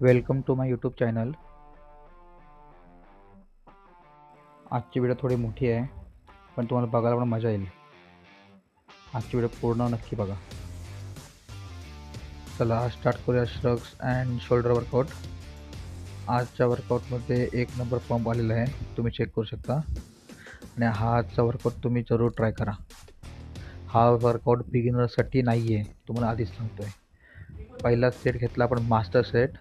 Welcome to my YouTube channel. आजची video थोडी मोठी आहे, पण तुम्हाला बघायला पण मजा येईल. आजची व्हिडिओ पूर्ण नक्की बघा. चला स्टार्ट करूया श्रग्स अँड शोल्डर वर्कआउट. आजच्या वर्कआउटमध्ये एक नंबर पंप आलेला आहे, तुम्ही चेक करू शकता. आणि हा आजचा वर्कआउट तुम्ही जरूर ट्राय करा. हा वर्कआउट बिगिनरसाठी नाही आहे, तुम्हाला आधीच सांगतोय. पहिला सेट घेतला आपण master set,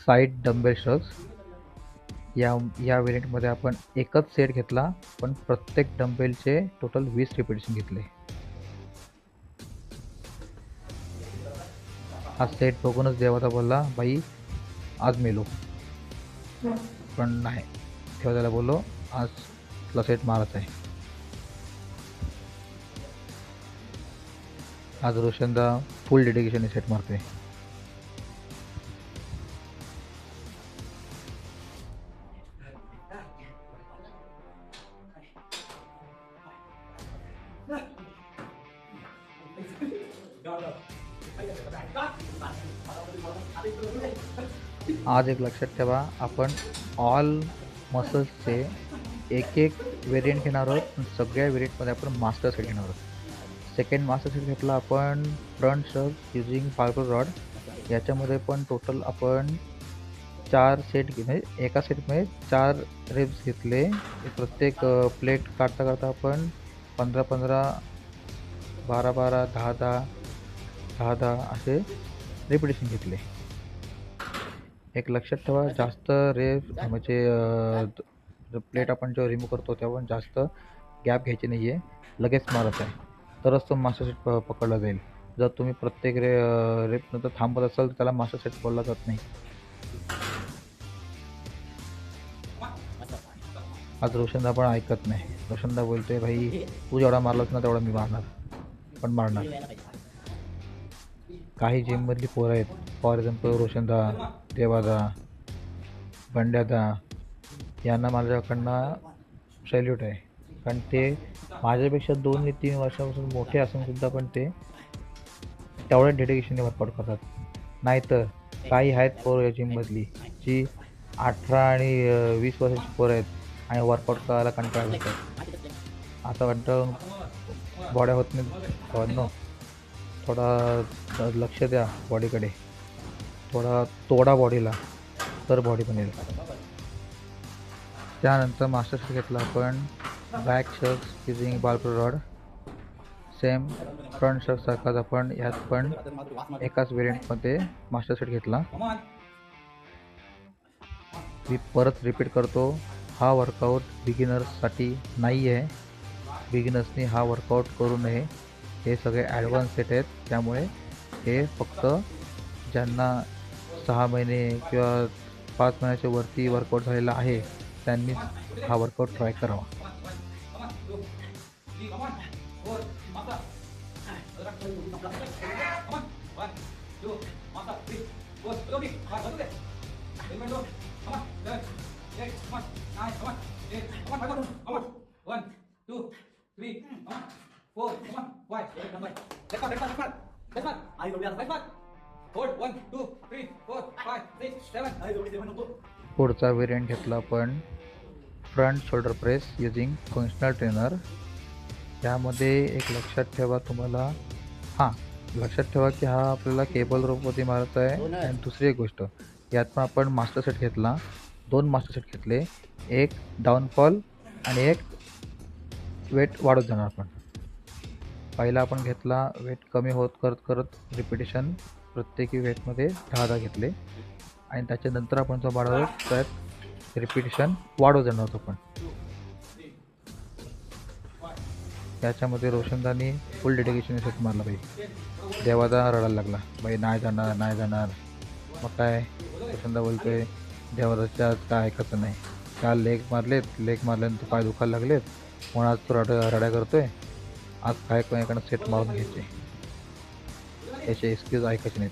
side dumbbell shrugs. या व्हेरियंटमध्ये आपण एकच सेट घेतला, पण प्रत्येक डंबेलचे टोटल 20 रिपिटेशन घेतले. हा सेट बघूनच देवाचा बोलला, बाई आज मेलो. पण नाही, तेव्हा त्याला बोललो आज तुला सेट मारत आहे. आज रोशनदा फुल डेडिकेशन सेट मारते. आज एक लक्षात ठेवा, आपण ऑल मसल्सचे एक व्हेरियंट घेणार आहोत. सगळ्या व्हेरियंटमध्ये आपण मास्टर सेट घेणार आहोत. सेकंड मास्टर सेट घेतला आपण front shrug using parkour rod. याच्यामध्ये पण टोटल आपण 4 सेट म्हणजे एका सेटमध्ये 4 रेप्स घेतले. प्रत्येक प्लेट काढता काढता आपण 15-15, 12-12, 10-10, 10-10 असे रिपिटेशन घेतले. एक लक्षात ठेवा, जास्त रेप म्हणजे प्लेट आपण जेव्हा रिमूव्ह करतो तेव्हा पण जास्त गॅप घ्यायची नाही आहे. लगेच मारत आहे तरच तो मास्टर सेट पकडला जाईल. जर तुम्ही प्रत्येक रेपनंतर थांबत असाल तर त्याला मास्टर सेट बोलला जात नाही. आज रोशनदा पण ऐकत नाही. रोशनदा बोलते, भाई तू जेवढा मारलास ना तेवढा मी मारणार, पण मारणार. काही जिममधली पोरं आहेत, फॉर एक्झाम्पल रोशनदा, देवादा, बंड्यादा, यांना माझ्याकडनं सॅल्यूट आहे. कारण ते माझ्यापेक्षा 2-3 वर्षापासून मोठे असूनसुद्धा पण ते तेवढ्या डेडिकेशनने वर्कआउट करतात. नाहीतर काही आहेत पोरं या जिममधली जी 18 आणि 20 वर्षाची पोरं आहेत आणि वर्कआउट करायला कंटाळा करतात. आता कंटाळून बॉड्या होत नाही. थोडा लक्ष द्या बॉडीकडे, थोडा तोडा बॉडीला, तर बॉडी बनेल. त्यानंतर मास्टर सेट घेतला आपण बॅक शर्क्स युजिंग बार्बर रॉड. सेम फ्रंट शर्कसारखाच आपण यात पण एकाच व्हेरियंटमध्ये मास्टर सेट घेतला. मी परत रिपीट करतो, हा वर्कआउट बिगिनर्ससाठी नाही आहे. बिगिनर्सनी हा वर्कआउट करू नये. हे सगळे ॲडव्हान्स सेट आहेत, त्यामुळे हे फक्त ज्यांना 6 महिने किंवा 5 महिन्याच्या वरती वर्कआउट झालेला आहे त्यांनी हा वर्कआउट ट्राय करावा. पुढचा व्हेरियंट घेतला आपण front shoulder press using functional trainer. यामध्ये एक लक्षात ठेवा तुम्हाला, लक्षात ठेवा की हा आपल्याला केबल रोपवरती मारत आहे. आणि दुसरी एक गोष्ट, यात पण आपण मास्टर सेट घेतला, 2 मास्टर सेट घेतले. एक डाऊनफॉल आणि एक वेट वाढत जाणार. आपण पहिला आपण घेतला, वेट कमी होत करत करत रिपिटेशन प्रत्येकी वेटमध्ये 10-10 घेतले. आणि त्याच्यानंतर आपण जो वाढवतो त्यात रिपिटेशन वाढवत जाणार होतो. पण याच्यामध्ये रोशनदानी फुल डेडिकेशन सेट मारला. बाई देवादा रडायला लागला, बाई नाही जाणार नाही जाणार. मग काय, रोशनदा बोलतोय देवादाच्या काय ऐकायचं नाही. काल लेग मारल्यानंतर पाय दुखायला लागलेत म्हणून आज तो रड्या करतोय. आज काय कोणाकडनं सेट मारून घ्यायचे, याचे एक्सक्यूज ऐकायचे नाहीत.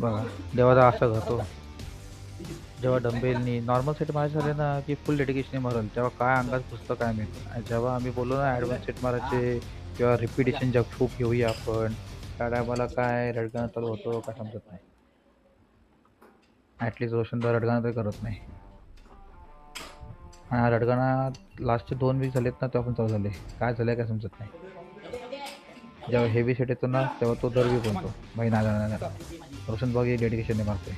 बघा देवादा असा करतो. जेव्हा डंबेलनी नॉर्मल सेट मारायचे झाले ना की फुल डेडिकेशन मारल तेव्हा काय अंगात पुसतं काय माहिती. आणि जेव्हा आम्ही बोललो ना ॲडव्हान्स सेट मारायचे किंवा रिपिटेशन जग खूप घेऊया आपण, त्या टायमाला काय रडगाणं चालू होतो काय समजत नाही. ॲटलिस्ट रोशनदा रडगाणं तरी करत नाही. आणि हा रडगाणं लास्टचे 2 वीक झालेत ना तेव्हा पण चालू झाले. काय झालं काय समजत नाही. जेव्हा हेवी सेट येतो ना तेव्हा तो दरवी बोलतो भाई नाही जाणार. रोशन बघ डेडिकेशनने मारतोय.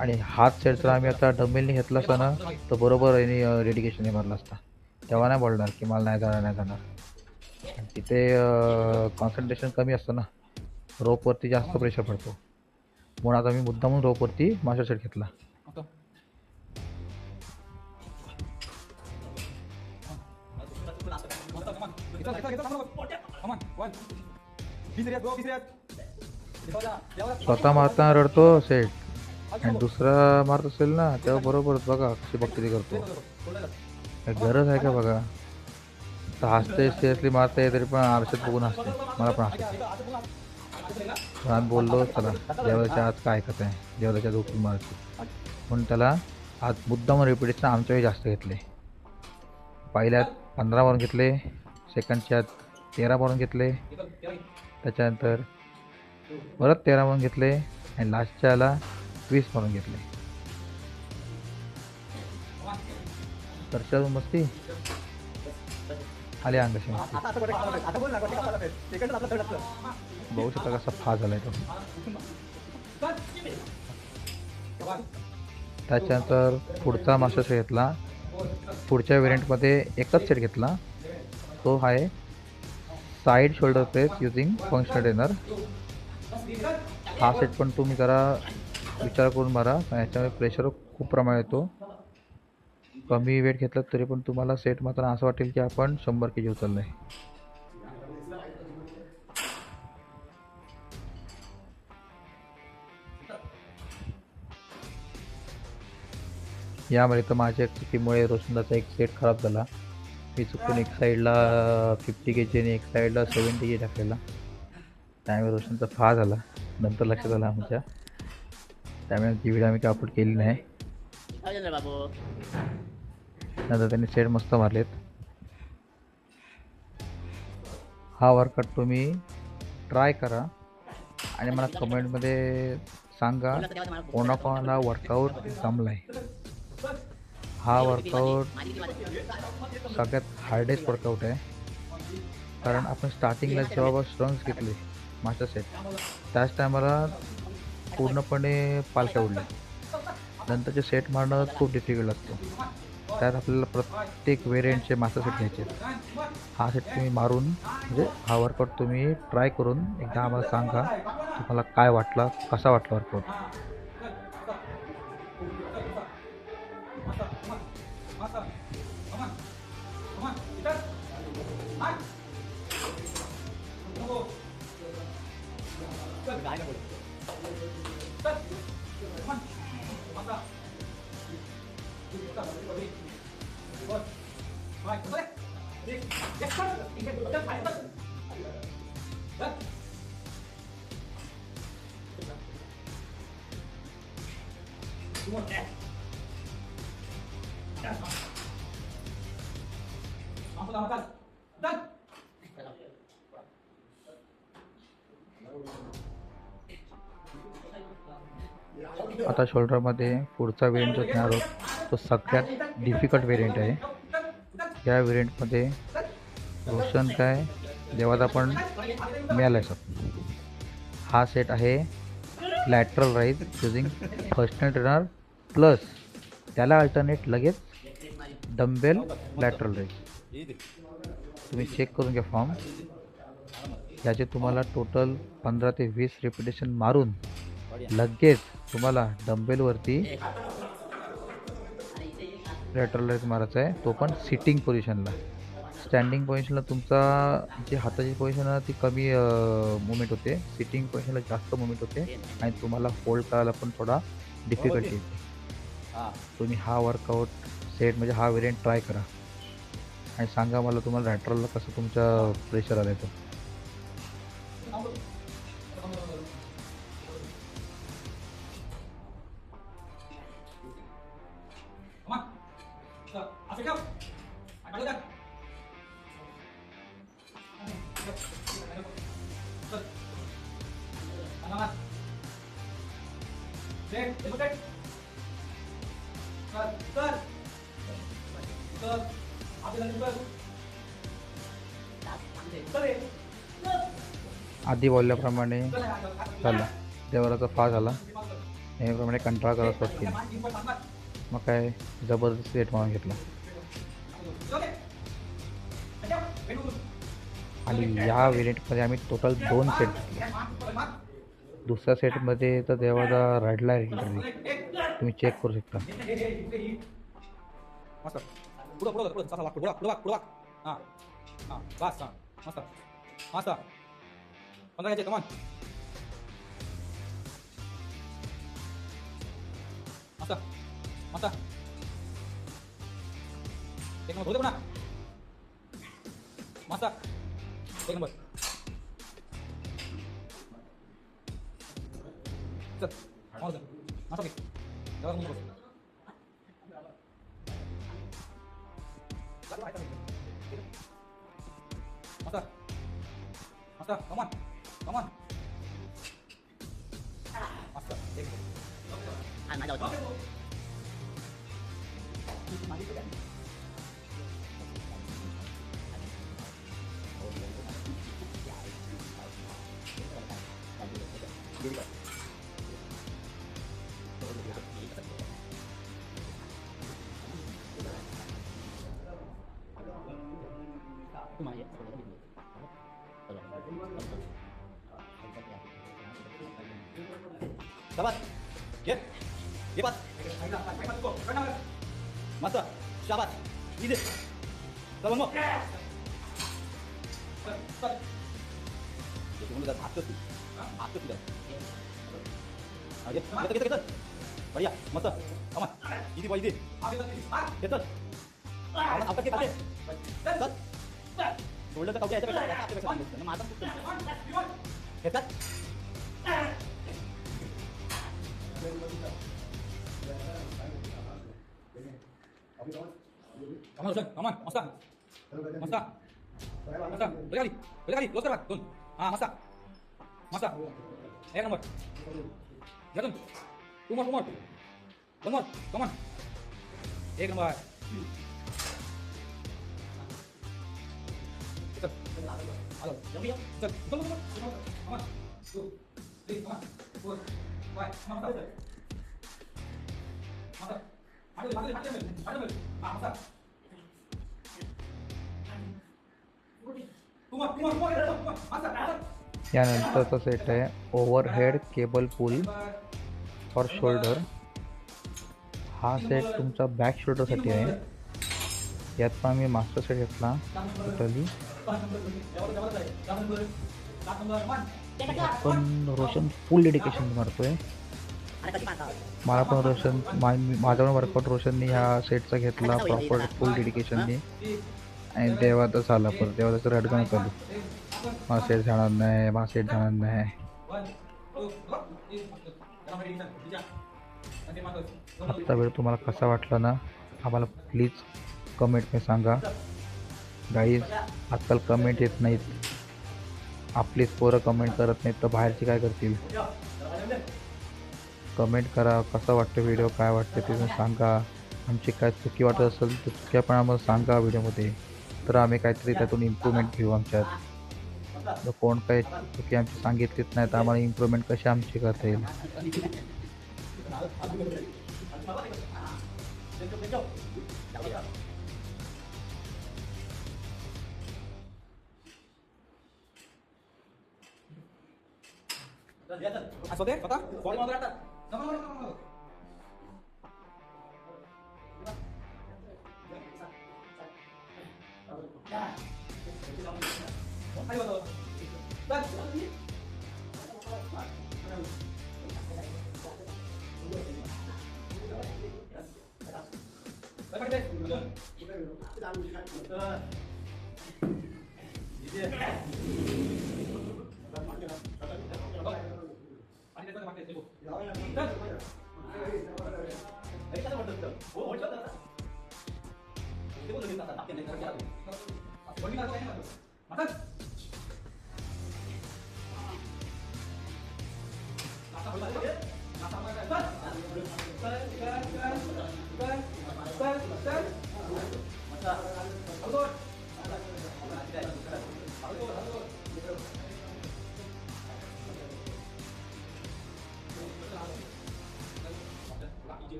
आणि हाच सेट जर आम्ही आता डंबेलने घेतला असता ना तर बरोबर याने डेडिकेशनने मारला असता. तेव्हा नाही बोलणार की मला नाही जाणार नाही जाणार. आणि तिथे कॉन्सन्ट्रेशन कमी असतं ना, रोपवरती जास्त प्रेशर पडतो. म्हणून आता मी मुद्दामून रोपवरती मास्टर सेट घेतला. स्वतः मारताना रडतो सेट आणि दुसरा मारत असेल ना तेव्हा बरोबर बघा कशी भक्ती करतो. काय गरज आहे का बघा. तर हसते सिरियसली मारते तरी पण आरशात बघून हसते. मला पण हसते. आम्ही बोललो चला देवाच्या आज काय ऐकत आहे, देवाच्या झोपून मारते म्हणून त्याला आज मुद्दाम रिपिटेशन आमच्या वेळी जास्त घेतले. पहिल्यात 15 मारून घेतले, सेकंडच्यात 13 मारून घेतले, त्याच्यानंतर परत 13 मारून घेतले आणि लास्टच्या याला 20 मारून घेतले. तर मस्ती आली अंगाशी मस्ती. बघू शकता कसा फा झालाय तो. त्याच्यानंतर पुढचा मास्टर सेट घेतला. पुढच्या व्हेरियंटमध्ये एकच सेट घेतला. तो आहे side shoulder press using functional trainer. हा सेट पण तुम्ही जरा विचार करून मारा, याच्यामध्ये प्रेशर खूप प्रमाणात येतो. कमी वेट घेतला तरी पण तुम्हाला सेट मात्र असं वाटेल की आपण 100 kg उचललं आहे. यामध्ये तर माझ्या चुकीमुळे रोशनदाचा एक सेट खराब झाला. मी चुकून एक साईडला 50 kg आणि एक साईडला 70 kg टाकलेला. त्यामुळे रोशनचा फा झाला. नंतर लक्षात आला आमच्या. त्यामुळे ती व्हिडिओ आम्ही अपलोड केली नाही. नंतर त्यांनी सेट मस्त मारलेत. हा वर्कआउट तुम्ही ट्राय करा आणि मला कमेंटमध्ये सांगा कोणाकोणाला वर्कआउट जमला आहे. हा वर्कआउट सगळ्यात हार्डेस्ट वर्कआउट आहे. कारण आपण स्टार्टिंगला जेव्हा स्ट्रंग्स घेतले मास्टर सेट त्याच टायमाला पूर्णपणे पालख्या उडल्या. नंतरचे सेट मारणं खूप डिफिकल्ट असतो. त्यात आपल्याला प्रत्येक व्हेरियंटचे मास्टर सेट घ्यायचे. हा सेट तुम्ही मारून म्हणजे हा वर्कआउट तुम्ही ट्राय करून एकदा आम्हाला सांगा तुम्हाला काय वाटला, कसा वाटला वर्कआउट. आता शोल्डरमध्ये पुढचा व्हेरियंट जो घेणार आहोत तो सगळ्यात डिफिकल्ट व्हेरियंट आहे. या व्हेरियंटमध्ये रोशन काय देवादा पण मिळाला सर. हा सेट आहे lateral rise using personal trainer plus त्याला अल्टरनेट लगेच डंबेल लॅटरल राईज. तुम्ही चेक करून घ्या फॉर्म. याचे तुम्हाला टोटल 15 ते 20 रिपिटेशन मारून लगेच तुम्हाला डंबेलवरती लॅटरल राईज मारायचा आहे. तो पण सिटिंग पोझिशनला. स्टँडिंग पोझिशनला तुमचा जी हाताची पोझिशन आहे ती कमी मुवमेंट होते. सिटिंग पोझिशनला जास्त मुवमेंट होते आणि तुम्हाला फोल्ड करायला पण थोडा डिफिकल्टी येते. तुम्ही हा वर्कआउट सेट म्हणजे हा व्हेरियंट ट्राय करा आणि सांगा मला तुम्हाला लॅटरलला कसं तुमच्या प्रेशर आलं तो. आधी बोलल्याप्रमाणे झालं, देवराचा फास झाला, नेहमीप्रमाणे कंटाळा करत सुरुवात केली. मग काय जबरदस्ती सेट मारून घेतला आणि या व्हेरियंटमध्ये आम्ही टोटल 2 सेट घेतले. दुसऱ्या सेटमध्ये तर देवाचा रडला लिटरली, तुम्ही चेक करू शकता. यानंतरचा सेट आहे overhead cable pull for shoulder. हा सेट तुमचा बॅक शोल्डरसाठी आहे. यात पण मी मास्टर सेट घेतला टोटली. पण रोशन फुल डेडिकेशन मारतोय. मला पण रोशन माझा पण वर्कआउट रोशननी ह्या सेटचा घेतला प्रॉपर फुल डेडिकेशननी आणि देवातच आला. पण देवाचं रडगण चालू, मला सेट जाणार नाही, मला सेट जाणार नाही. आत्ता वेळ तुम्हाला कसा वाटला ना आम्हाला प्लीज कमेंटमध्ये सांगा. गाईज आजकाल कमेंट येत नाहीत, आपलीच पोरं कमेंट करत नाहीत तर बाहेरची काय करतील. कमेंट करा, कसा वाटतं व्हिडिओ, काय वाटतं ते सांगा. आमची काय चुकी वाटत असेल तर चुक्या पण आम्हाला सांगा व्हिडिओमध्ये, तर आम्ही काहीतरी त्यातून इम्प्रूव्हमेंट घेऊ आमच्यात. जर कोण काही चुकी आमची सांगितलीच नाही तर आम्हाला इम्प्रूव्हमेंट कशी आमची करता येईल.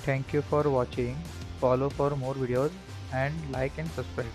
Thank you for watching. Follow for more videos and like and subscribe.